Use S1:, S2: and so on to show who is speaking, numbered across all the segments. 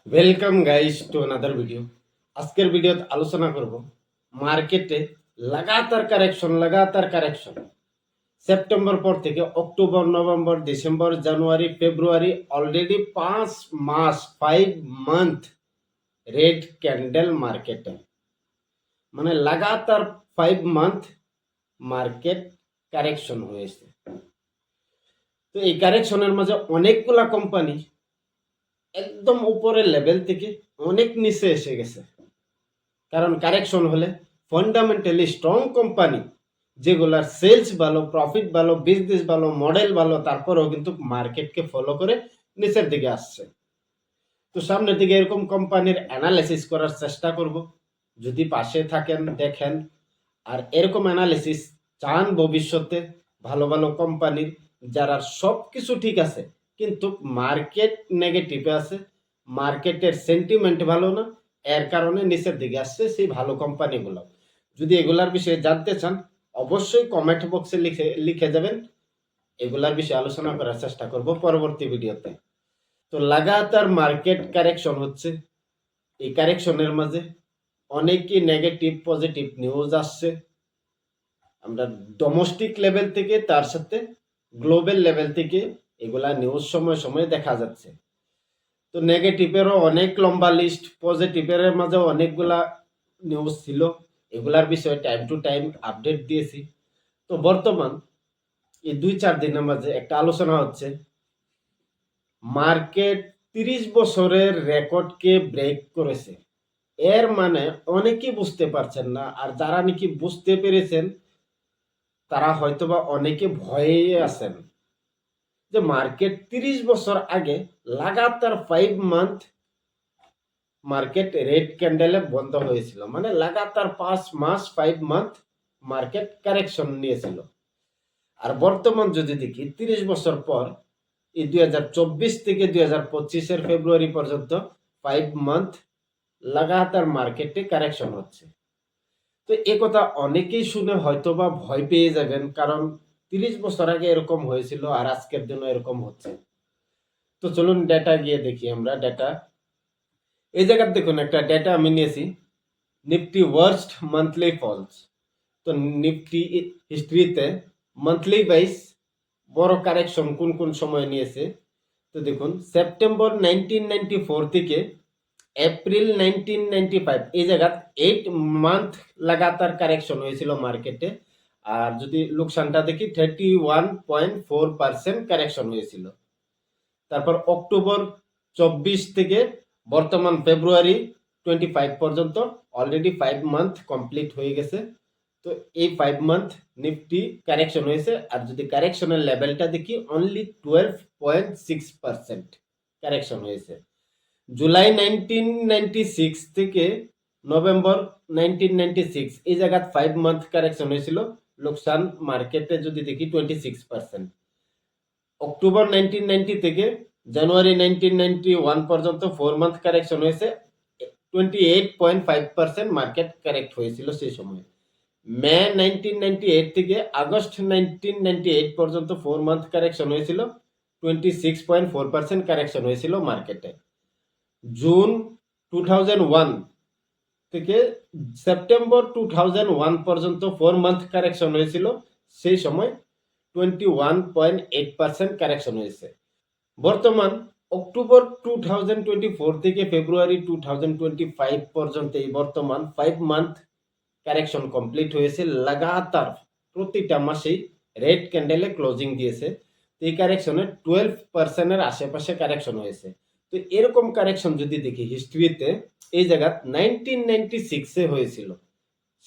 S1: Welcome guys to another video. আজকের ভিডিওত আলোচনা করব মার্কেটে লাগাতার কারেকশন সেপ্টেম্বর পর থেকে অক্টোবর, নভেম্বর, ডিসেম্বর, জানুয়ারি, ফেব্রুয়ারি অলরেডি 5 মাস 5 মান্থ রেড ক্যান্ডেল মার্কেটে, মানে লাগাতার 5 মান্থ মার্কেট কারেকশন হয়েছে। তো এই কারেকশনের মাঝে অনেকগুলা কোম্পানি একদম উপরের লেভেল থেকে অনেক নিচে এসে গেছে। কারণ কারেকশন হলে ফান্ডামেন্টালি স্ট্রং কোম্পানি যেগুলার সেলস ভালো, প্রফিট ভালো, বিজনেস ভালো, মডেল ভালো, তারপরেও কিন্তু মার্কেটকে ফলো করে নিচের দিকে আসছে। তো সামনের দিকে এরকম কোম্পানির অ্যানালিসিস করার চেষ্টা করব। যদি পাশে থাকেন দেখেন, আর এরকম অ্যানালিসিস চান ভবিষ্যতে ভালো ভালো কোম্পানির, যারা সব কিছু ঠিক আছে কিন্তু মার্কেট নেগেটিভে আছে, মার্কেটের সেন্টিমেন্ট ভালো না, এর কারণে নিচের দিকে আসছে সেই ভালো কোম্পানিগুলো। যদি এগুলার বিষয়ে জানতে চান অবশ্যই কমেন্ট বক্সে লিখে যাবেন, এগুলার বিষয়ে আলোচনা করার চেষ্টা করব পরবর্তী ভিডিওতে। তো লাগাতার মার্কেট কারেকশন হচ্ছে, এই কারেকশনের মাঝে অনেকই নেগেটিভ পজিটিভ নিউজ আসছে। আমরা ডোমেস্টিক লেভেল থেকে তার সাথে গ্লোবাল লেভেল থেকে এগুলা নিউজ সময় সময় দেখা যাচ্ছে। তো নেগেটিভেরও অনেক লম্বা লিস্ট, পজিটিভের মাঝে অনেকগুলা নিউজ ছিল, এগুলার বিষয়ে টাইম টু টাইম আপডেট দিয়েছি। তো বর্তমান এই 2-4 দিনের মাঝে একটা আলোচনা হচ্ছে, মার্কেট 30 বছরের রেকর্ডকে ব্রেক করেছে। এর মানে অনেকেই বুঝতে পারছেন না, আর যারা নাকি বুঝতে পেরেছেন তারা হয়তোবা অনেকে ভয়ে আছেন যে মার্কেট 30 বছর আগে লাগাতার 5 মান্থ মার্কেট রেড ক্যান্ডেলে বন্ধ হয়েছিল, মানে লাগাতার 5 মাস 5 মান্থ মার্কেট কারেকশন নিয়েছিল। আর বর্তমান যদি দেখি 30 বছর পর এই 2024 থেকে 2025-এর ফেব্রুয়ারি পর্যন্ত 5 মান্থ লাগাতার মার্কেটে কারেকশন হচ্ছে। তো এ কথা অনেকেই শুনে হয়তোবা ভয় পেয়ে যাবেন, কারণ 30 বছর আগে এরকম হয়েছিল আর আজকের দিনও এরকম হচ্ছে। তো চলুন ডেটা গিয়ে দেখি আমরা ডেটা। এই জায়গায় দেখুন একটা ডেটা আমি নিয়েছি, নিফটি ওয়ার্স্ট মান্থলি ফলস। তো নিফটি হিস্ট্রিতে মান্থলি ওয়াইজ বড় কারেকশন কোন কোন সময় নিয়েছে। তো দেখুন সেপ্টেম্বর 1994 থেকে এপ্রিল 1995 এই জায়গাত 8 মান্থ লাগাতার কারেকশন হয়েছিল মার্কেটে। আর যদি লোকসানটা দেখি 31.4% কারেকশন হয়েছিল। তারপর অক্টোবর 24 থেকে বর্তমান ফেব্রুয়ারি 25 পর্যন্ত অলরেডি 5 মান্থ কমপ্লিট হয়ে গেছে। তো এই 5 মান্থ নিফটি কারেকশন হয়েছে। আর যদি কারেকশনের লেভেলটা দেখি অনলি 12.6% কারেকশন হয়েছে। জুলাই 1996 থেকে নভেম্বর 1996 এই জায়গায় 5 মান্থ কারেকশন হয়েছিল, লোকসান মার্কেটে যদি দেখি 26%। অক্টোবর 1990 থেকে জানুয়ারি 1991 পর্যন্ত 4 মান্থ কারেকশন হয়েছে, 28.5% মার্কেট কারেক্ট হয়েছিল সেই সময়। মে 1998 থেকে আগস্ট 1998 পর্যন্ত 4 মান্থ কারেকশন হয়েছিল, 26.4% কারেকশন হয়েছিল মার্কেটে। জুন 2001 থেকে সেপ্টেম্বর 2001 পর্যন্ত 4 মান্থ কারেকশন হয়েছিল, সেই সময় 21.8% কারেকশন হয়েছে। বর্তমান অক্টোবর 2024 থেকে ফেব্রুয়ারি 2025 পর্যন্ত এই বর্তমান 5 মান্থ কারেকশন কমপ্লিট হয়েছে। লাগাতার প্রতিটা মাসেই রেড ক্যান্ডেলে ক্লোজিং দিয়েছে। এই কারেকশনে 12%-এর আশেপাশে কারেকশন হয়েছে। তো এরকম কারেকশন যদি দেখি হিস্ট্রিতে এই জায়গা 1996-এ হয়েছিল,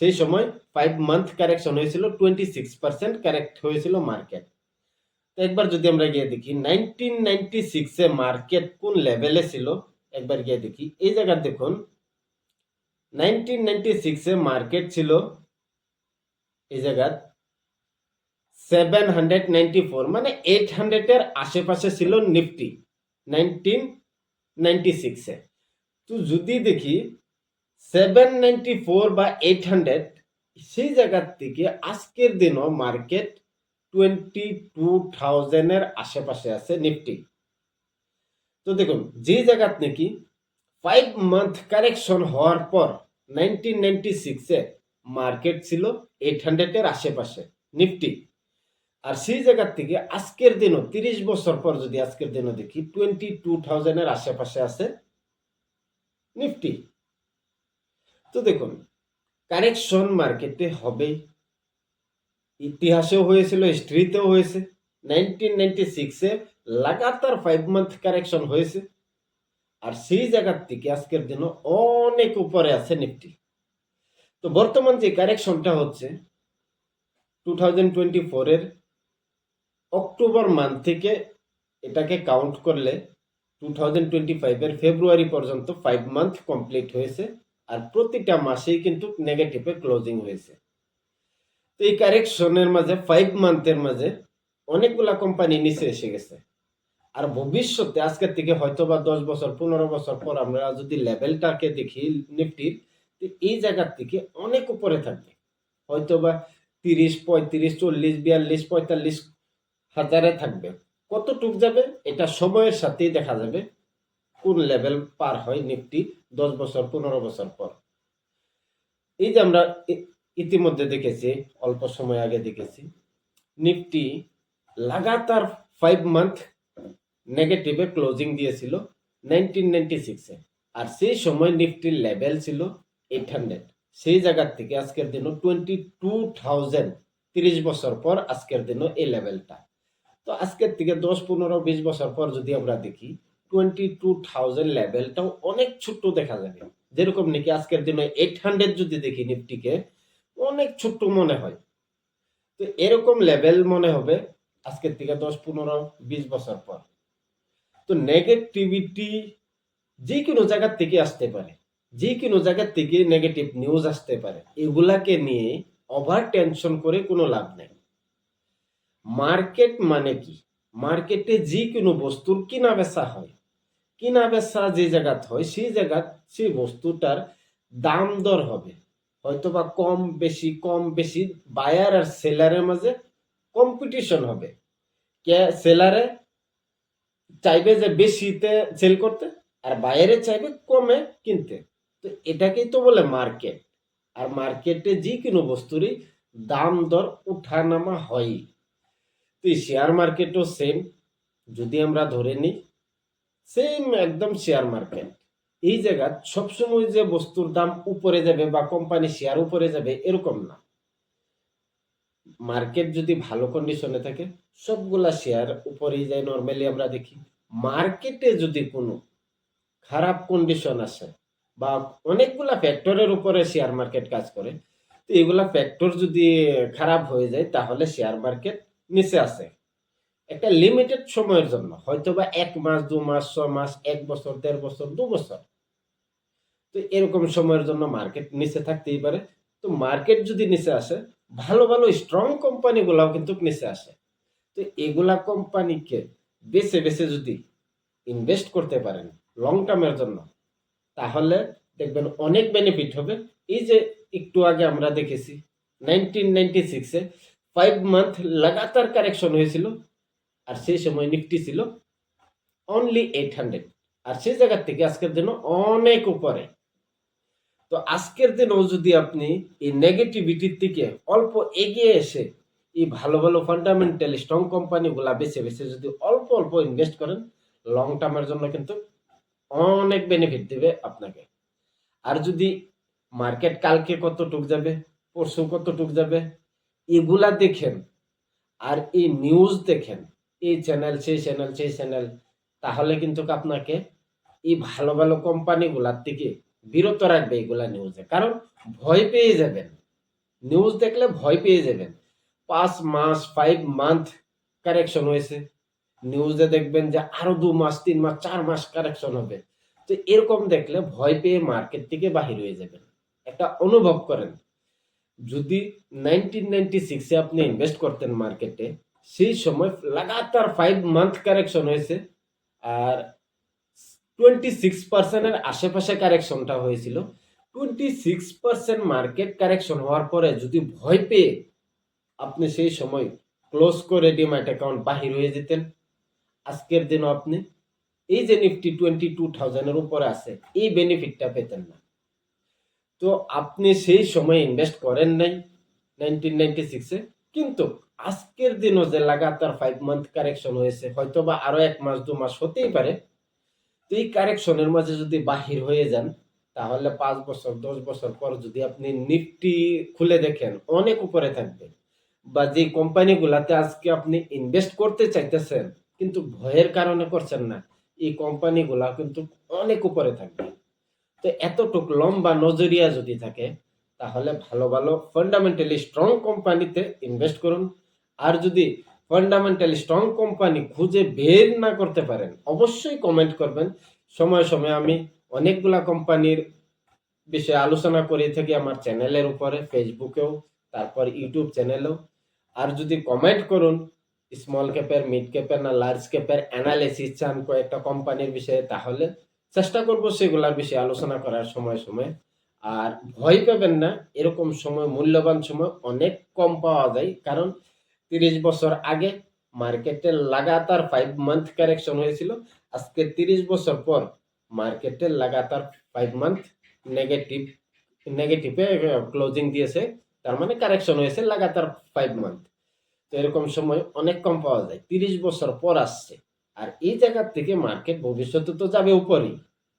S1: সেই সময় 5 মান্থ কারেকশন হয়েছিল, 26% কারেক্ট হয়েছিল মার্কেট। তো একবার যদি আমরা গিয়ে দেখি 1996-এ মার্কেট কোন লেভেলে ছিল, একবার গিয়ে দেখি এই জায়গা দেখুন 1996-এ মার্কেট ছিল এই জায়গা 794, মানে 800-এর আশেপাশে ছিল নিফটি 1996-এ। তো যদি দেখি 794 বা 800 সেই জায়গার থেকে আজকের দিনও মার্কেট 22,000-এর আশেপাশে আছে নিফটি। তো দেখুন যে জায়গাত নাকি 5 মান্থ কারেকশন হওয়ার পর 1996-এ মার্কেট ছিল 800-এর আশেপাশে নিফটি। আর সেই জায়গার থেকে আজকের দিনও 30 বছর পর যদি আজকের দিনও দেখি 22,000-এর আশেপাশে আছে নিফটি। তো দেখুন, কারেকশন মার্কেটে হবে, ইতিহাসেও হয়েছিল, হিস্ট্রিতেও হয়েছে। 1996-এ লাগাতার 5 মান্থ কারেকশন হয়েছে, আর সেই জায়গার থেকে আজকের দিনও অনেক উপরে আছে নিফটি। তো বর্তমান যে কারেকশনটা হচ্ছে 2024-এর অক্টোবর মান্থ থেকে এটাকে কাউন্ট করলে 2025-এর ফেব্রুয়ারি পর্যন্ত 5 মান্থ কমপ্লিট হয়েছে, আর প্রতিটা মাসেই কিন্তু নেগেটিভে ক্লোজিং হয়েছে। তো এই কারেকশনের মাঝে 5 মান্থের মাঝে অনেকগুলা কোম্পানি নিচে এসে গেছে। আর ভবিষ্যতে আজকের থেকে হয়তো বা 10 বছর 15 বছর পর আমরা যদি লেভেলটাকে দেখি নিফটির, এই জায়গার থেকে অনেক উপরে থাকবে, হয়তো বা 30, 35, 40, 42, 45 হাজারে থাকবে। কতটুক যাবে এটা সময়ের সাথেই দেখা যাবে, কোন লেভেল পার হয় নিফটি 10 বছর 15 বছর পর। এই যে আমরা ইতিমধ্যে দেখেছি, অল্প সময় আগে দেখেছি নিফটি লাগাতার 5 মান্থ নেগেটিভে ক্লোজিং দিয়েছিল 1996-এ, আর সেই সময় নিফটির লেভেল ছিল 800। সেই জায়গার থেকে আজকের দিনও 22,000, 30 বছর পর আজকের দিনও এই লেভেলটা। তো আজকের থেকে 10, 15, 20 বছর পর যদি আমরা দেখি 22,000 লেভেলটাও অনেক ছোট্ট দেখা যাবে। যেরকম নাকি আজকের দিনে 800 যদি দেখি নিফটিকে, অনেক ছোট্ট মনে হয়। তো এরকম লেভেল মনে হবে আজকের থেকে 10, 15, 20 বছর পর। তো নেগেটিভিটি যে কোনো জায়গার থেকে আসতে পারে, যে কোনো জায়গার থেকে নেগেটিভ নিউজ আসতে পারে। এগুলাকে নিয়ে ওভার টেনশন করে কোনো লাভ নেই। মার্কেট মানে কি? মার্কেটে যে কোনো বস্তুর কিনা বেচা হয়, কিনা বেচা যে জায়গাত হয় সেই জায়গাত সেই বস্তুটার দাম দর হবে, হয়তো বা কম বেশি বায়ার আর সেলারের মাঝে কম্পিটিশন হবে। কে সেলারে চাইবে যে বেশিতে সেল করতে, আর বায়ারে চাইবে কমে কিনতে। তো এটাকেই তো বলে মার্কেট। আর মার্কেটে যে কোনো বস্তুরই দাম দর উঠানামা হয়। তো এই শেয়ার মার্কেটও সেম, যদি আমরা ধরে নিই সেম একদম শেয়ার মার্কেট। এই জায়গা সবসময় যে বস্তুর দাম উপরে যাবে বা কোম্পানি শেয়ার উপরে যাবে এরকম না। মার্কেট যদি ভালো কন্ডিশনে থাকে সবগুলা শেয়ার উপরেই যায় নর্মালি আমরা দেখি। মার্কেটে যদি কোনো খারাপ কন্ডিশন আসে বা অনেকগুলা ফ্যাক্টরের উপরে শেয়ার মার্কেট কাজ করে, তো এগুলা ফ্যাক্টর যদি খারাপ হয়ে যায় তাহলে শেয়ার মার্কেট নিচে আসে একটা লিমিটেড সময়ের জন্য, হয়তো বা 1 মাস 2 মাস 6 মাস 1 বছর 1.5 বছর 2 বছর। তো এরকম সময়ের জন্য মার্কেট নিচে থাকতেই পারে। তো মার্কেট যদি নিচে আসে, ভালো ভালো স্ট্রং কোম্পানিগুলাও কিন্তু নিচে আসে। তো এগুলা কোম্পানিকে বেছে বেছে যদি ইনভেস্ট করতে পারেন লং টার্মের জন্য, তাহলে দেখবেন অনেক বেনিফিট হবে। এই যে একটু আগে আমরা দেখেছি 1996-এ 5 মান্থ লাগাতার কারেকশন হয়েছিল, আর সেই সময় নিফটি ছিল অনলি 800, আর সেই জায়গার থেকে আজকের দিন অনেক উপরে। তো আজকের দিনও যদি আপনি এই নেগেটিভিটির থেকে অল্প এগিয়ে এসে এই ভালো ভালো ফান্ডামেন্টাল স্ট্রং কোম্পানিগুলা বেছে বেছে যদি অল্প অল্প ইনভেস্ট করেন, লং টার্মের জন্য কিন্তু অনেক বেনিফিট দিবে আপনাকে। আর যদি মার্কেট কালকে কতটুক যাবে, পরশু কতটুক যাবে, এগুলা দেখেন আর এই নিউজ দেখেন, এই চ্যানেল সেই চ্যানেল সেই চ্যানেল, তাহলে কিন্তু আপনাকে এই ভালো ভালো কোম্পানিগুলার থেকে বিরত রাখবে এগুলা নিউজে। কারণ ভয় পেয়ে যাবেন, নিউজ দেখলে ভয় পেয়ে যাবেন। 5 মাস 5 মান্থ কারেকশন হয়েছে, নিউজে দেখবেন যে আরো 2 মাস 3 মাস 4 মাস কারেকশন হবে। তো এরকম দেখলে ভয় পেয়ে মার্কেট থেকে বাহির হয়ে যাবেন। একটা অনুভব করেন, যদি 1996-এ আপনি ইনভেস্ট করতেন মার্কেটে, সেই সময় লাগাতার 5 মান্থ কারেকশন হয়েছে, আর 26% আশেপাশে কারেকশনটা হয়েছিল। 26% মার্কেট কারেকশন হওয়ার পরে যদি ভয় পেয়ে আপনি সেই সময় ক্লোজ করে ডিম্যাট অ্যাকাউন্ট বাহির হয়ে যেতেন, আজকের দিনও আপনি এই যে নিফটি 22,000 উপরে আছে, এই বেনিফিটটা পেতেন না। তো আপনি সেই সময় ইনভেস্ট করেন নাই 1996-এ, কিন্তু আজকের দিনও যে লাগাতার 5 মান্থ কারেকশন হয়েছে, হয়তো বা আরো 1 মাস 2 মাস হতেই পারে। তো এই কারেকশনের মাঝে যদি বাহির হয়ে যান, তাহলে 5 বছর 10 বছর পর যদি আপনি নিফটি খুলে দেখেন, অনেক উপরে থাকবে। বা যে কোম্পানিগুলাতে আজকে আপনি ইনভেস্ট করতে চাইতেছেন কিন্তু ভয়ের কারণে করছেন না, এই কোম্পানিগুলা কিন্তু অনেক উপরে থাকবে। তো এতটুক লম্বা নজরিয়া যদি থাকে, তাহলে ভালো ভালো ফান্ডামেন্টালি স্ট্রং কোম্পানিতে ইনভেস্ট করুন। আর যদি ফান্ডামেন্টালি স্ট্রং কোম্পানি খুঁজে বের না করতে পারেন, অবশ্যই কমেন্ট করবেন। সময় সময় আমি অনেকগুলা কোম্পানির বিষয়ে আলোচনা করে থাকি আমার চ্যানেলের উপরে, ফেসবুকেও, তারপর ইউটিউব চ্যানেলেও। আর যদি কমেন্ট করুন স্মল ক্যাপের, মিড ক্যাপের না লার্জ ক্যাপের অ্যানালিসিস চান কয়েকটা কোম্পানির বিষয়ে, তাহলে চেষ্টা করব সেগুলোর বিষয়ে আলোচনা করার সময় সময়। আর ভয় পাবেন না, এরকম সময়, মূল্যবান সময় অনেক কম পাওয়া যায়। কারণ 30 বছর আগে মার্কেটে লাগাতার 5 মান্থ কারেকশন হয়েছিল। আজকে 30 বছর পর মার্কেটে লাগাতার 5 মান্থ নেগেটিভ নেগেটিভে ক্লোজিং দিয়েছে। তার মানে কারেকশন হয়েছে লাগাতার 5 মান্থ। তো এরকম সময় অনেক কম পাওয়া যায়, 30 বছর পর আসছে। আর এই জায়গা থেকে মার্কেট ভবিষ্যতে তো যাবে উপরেই।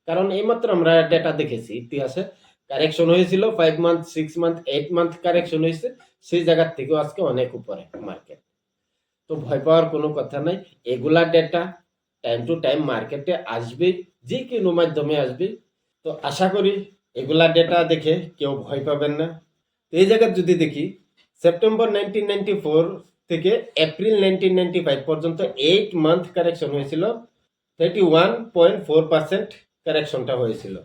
S1: কারণ এইমাত্র আমরা ডেটা দেখেছি, ইতিহাসে কারেকশন হয়েছিল 5 মান্থ 6 মান্থ 8 মান্থ কারেকশন হয়েছে, সেই জায়গার থেকেও আজকে অনেক উপরে মার্কেট। তো ভয় পাওয়ার কোনো কথা নাই। এগুলা ডেটা টাইম টু টাইম মার্কেটে আসবে, যে কোনো মাধ্যমে আসবে। তো আশা করি এগুলা ডেটা দেখে কেউ ভয় পাবেন না। তো এই জায়গায় যদি দেখি, সেপ্টেম্বর 1994 থেকে এপ্রিল 1995 পর্যন্ত 8 মান্থ কারেকশন হয়েছিল, 31.4% কারেকশনটা হয়েছিল।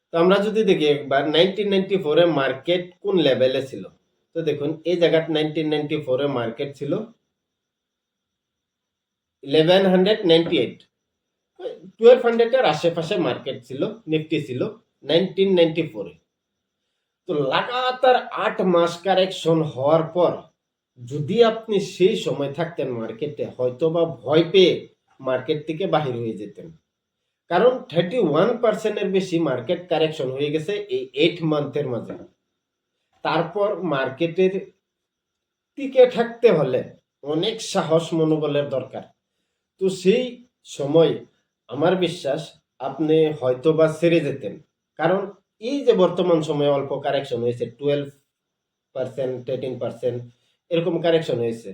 S1: তো আমরা যদি দেখি একবার 1994-এ মার্কেট কোন লেভেলে ছিল, তো দেখুন এই জায়গায় 1994-এ মার্কেট ছিল 1198, 1200-এর আশেপাশে মার্কেট ছিল, নিফটি ছিল 1994-এ। তো লাগাতার 8 মাস কারেকশন হওয়ার পর যদি আপনি সেই সময় থাকতেন মার্কেটে, হয়তো বা ভয় পেয়ে মার্কেট থেকে বাহির হয়ে যেতেন। কারণ 31%-এর বেশি মার্কেট কারেকশন হয়ে গেছে এই 8 মান্থের মাঝে। তারপর মার্কেটের টিকে থাকতে হলে অনেক সাহস মনোবলের দরকার। তো সেই সময় আমার বিশ্বাস আপনি হয়তো বা ছেড়ে যেতেন। কারণ এই যে বর্তমান সময়ে অল্প কারেকশন হয়েছে, 12%, 13% এরকম কারেকশন হয়েছে,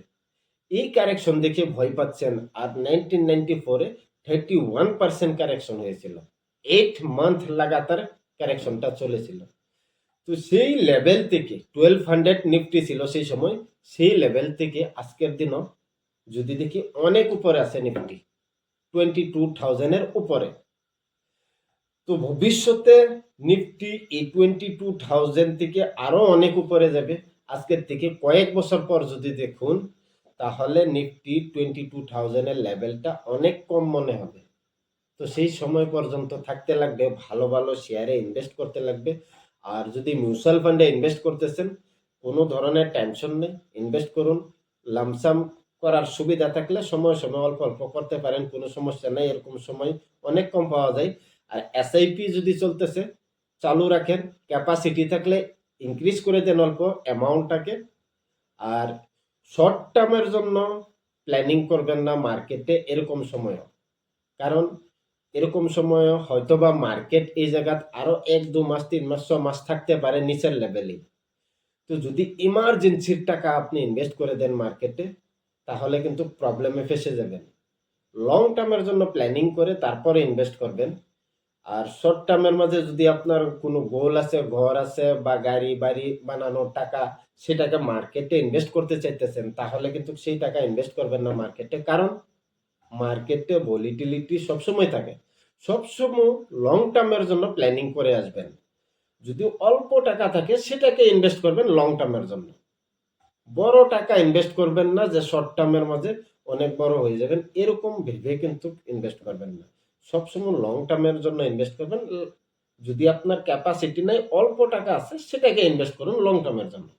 S1: এই কারেকশন দেখে ভয় পাচ্ছেন। আর 1994-এ 31% কারেকশন হয়েছিল, 8 মান্থ লাগাতার কারেকশনটা চলেছিল। তো সেই লেভেল থেকে 1200 নিফটি ছিল সেই সময়, সেই লেভেল থেকে আজকের দিনও যদি দেখি অনেক উপরে আছে নিফটি, 22,000-এর উপরে। তো ভবিষ্যতে নিফটি এই 22,000 থেকে আরো অনেক উপরে যাবে। আজকের থেকে কয়েক বছর পর যদি দেখুন, তাহলে নিফটি 22,000-এর লেভেলটা অনেক কম মনে হবে। তো সেই সময় পর্যন্ত থাকতে লাগবে, ভালো ভালো শেয়ারে ইনভেস্ট করতে লাগবে। আর যদি মিউচুয়াল ফান্ডে ইনভেস্ট করতেছেন, কোনো ধরনের টেনশন নেই, ইনভেস্ট করুন। লামসাম করার সুবিধা থাকলে সময় সময় অল্প অল্প করতে পারেন, কোনো সমস্যা নেই। এরকম সময় অনেক কম পাওয়া যায়। আর এসআইপি যদি চলতেছে, চালু রাখেন। ক্যাপাসিটি থাকলে ইনক্রিজ করে দেন অল্প অ্যামাউন্টটাকে। আর শর্ট টার্মের জন্য প্ল্যানিং করবেন না মার্কেটে এরকম সময়ও। কারণ এরকম সময় হয়তো বা মার্কেট এই জায়গাত আরো 1 2 মাস 3 মাস 6 মাস থাকতে পারে নিচের লেভেলে। তো যদি ইমার্জেন্সির টাকা আপনি ইনভেস্ট করে দেন মার্কেটে, তাহলে কিন্তু প্রবলেমে ফেসে যাবেন। লং টার্মের জন্য প্ল্যানিং করে তারপরে ইনভেস্ট করবেন। আর শর্ট টার্মের মাঝে যদি আপনার কোনো গোল আছে, ঘর আছে বা গাড়ি বাড়ি বানানোর টাকা, সেটাকে মার্কেটে ইনভেস্ট করতে চাইতেছেন, তাহলে কিন্তু সেই টাকা ইনভেস্ট করবেন না মার্কেটে। কারণ মার্কেটে ভলিটিলিটি সবসময় থাকে। সবসময় লং টার্মের জন্য প্ল্যানিং করে আসবেন। যদি অল্প টাকা থাকে সেটাকে ইনভেস্ট করবেন লং টার্মের জন্য। বড় টাকা ইনভেস্ট করবেন না যে শর্ট টার্মের মাঝে অনেক বড় হয়ে যাবেন, এরকম ভেবে কিন্তু ইনভেস্ট করবেন না। সবসময় লং টার্মের জন্য ইনভেস্ট করবেন। যদি আপনার ক্যাপাসিটি নাই, অল্প টাকা আছে, সেটাকে ইনভেস্ট করুন লং টার্মের জন্য।